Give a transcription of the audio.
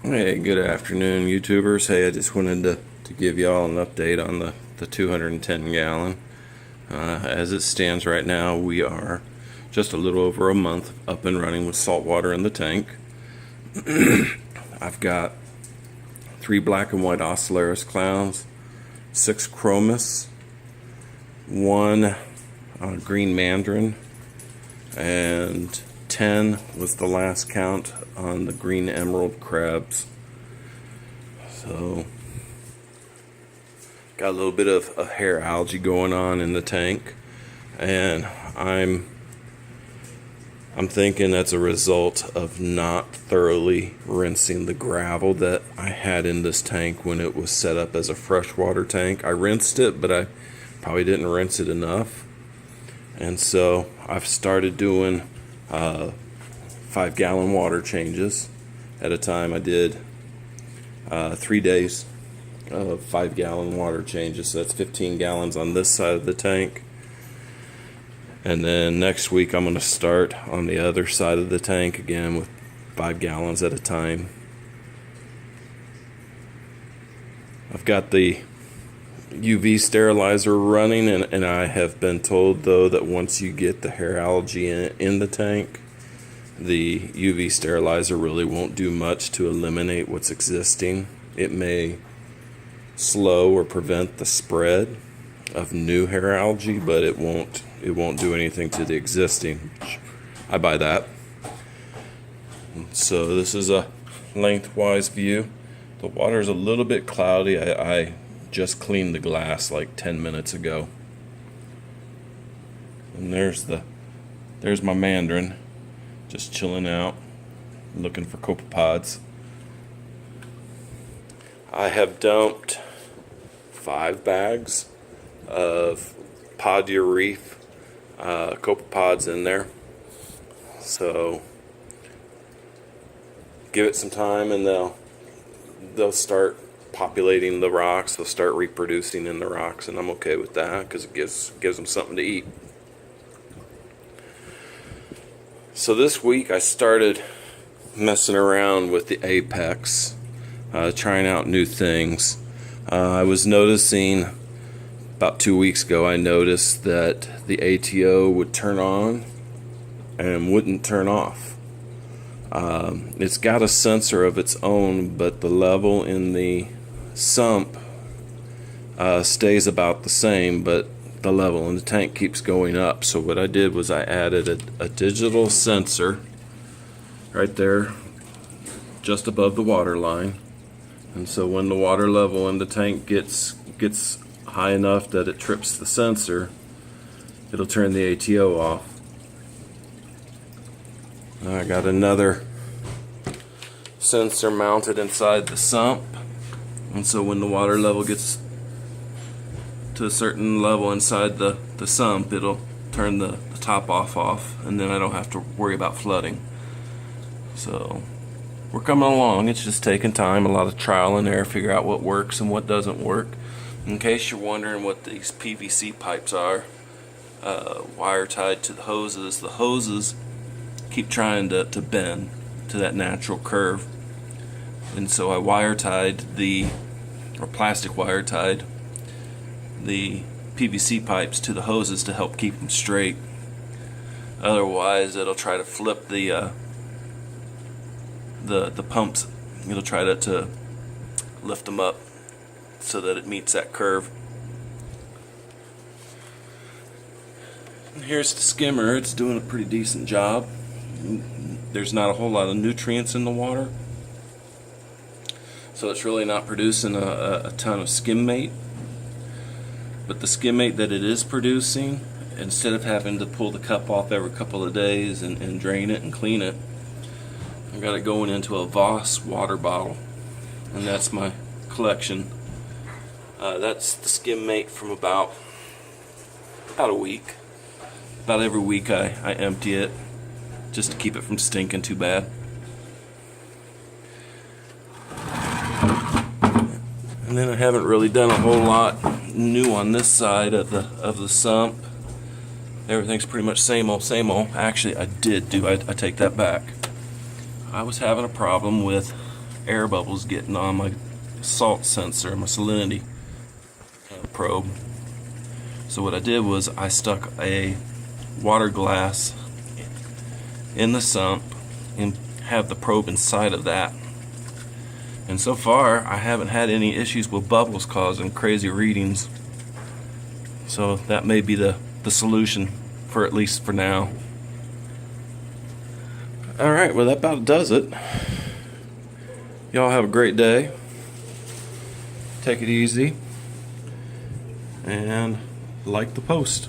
Hey, good afternoon, YouTubers. Hey, I just wanted to give y'all an update on the 210 gallon. As it stands right now, we are just a little over a month up and running with salt water in the tank. I've got 3 black and white Ocellaris clowns, 6 chromis, 1 green mandarin, and 10 was the last count on the green emerald crabs. So got a little bit of hair algae going on in the tank, and I'm thinking that's a result of not thoroughly rinsing the gravel that I had in this tank when it was set up as a freshwater tank. I rinsed it, but I probably didn't rinse it enough, and so I've started doing 5-gallon water changes at a time. I did 3 days of 5-gallon water changes, so that's 15 gallons on this side of the tank. And then next week I'm going to start on the other side of the tank again with 5 gallons at a time. I've got the UV sterilizer running, and I have been told though that once you get the hair algae in the tank, the UV sterilizer really won't do much to eliminate what's existing. It may slow or prevent the spread of new hair algae, but it won't do anything to the existing. I buy that. So this is a lengthwise view. The water is a little bit cloudy. I just cleaned the glass like 10 minutes ago. And there's my mandarin, just chilling out, looking for copepods. I have dumped 5 bags of Podia Reef copepods in there. So give it some time and they'll start populating the rocks. They'll start reproducing in the rocks, and I'm okay with that because it gives them something to eat. So this week I started messing around with the Apex, trying out new things. I was noticing about 2 weeks ago, I noticed that the ATO would turn on and wouldn't turn off. It's got a sensor of its own, but the level in the sump stays about the same, but the level in the tank keeps going up. So what I did was I added a digital sensor right there just above the water line, and so when the water level in the tank gets high enough that it trips the sensor, it'll turn the ATO off. I got another sensor mounted inside the sump, and so when the water level gets to a certain level inside the sump, it'll turn the top off, and then I don't have to worry about flooding. So we're coming along. It's just taking time, a lot of trial and error, figure out what works and what doesn't work. In case you're wondering what these PVC pipes are, wire tied to the hoses keep trying to bend to that natural curve, and so I plastic wire tied the PVC pipes to the hoses to help keep them straight. Otherwise it'll try to flip the pumps. It'll try to lift them up so that it meets that curve. And here's the skimmer. It's doing a pretty decent job. There's not a whole lot of nutrients in the water, so it's really not producing a ton of skimmate. But the skimmate that it is producing, instead of having to pull the cup off every couple of days and drain it and clean it, I've got it going into a Voss water bottle, and that's my collection. That's the skimmate from about a week. About every week I empty it just to keep it from stinking too bad. And then I haven't really done a whole lot new on this side of the sump. Everything's pretty much same old, same old. Actually, I take that back. I was having a problem with air bubbles getting on my salt sensor, my salinity probe. So what I did was I stuck a water glass in the sump and have the probe inside of that. And so far I haven't had any issues with bubbles causing crazy readings. So that may be the solution, for at least for now. Alright, well that about does it. Y'all have a great day. Take it easy. And like the post.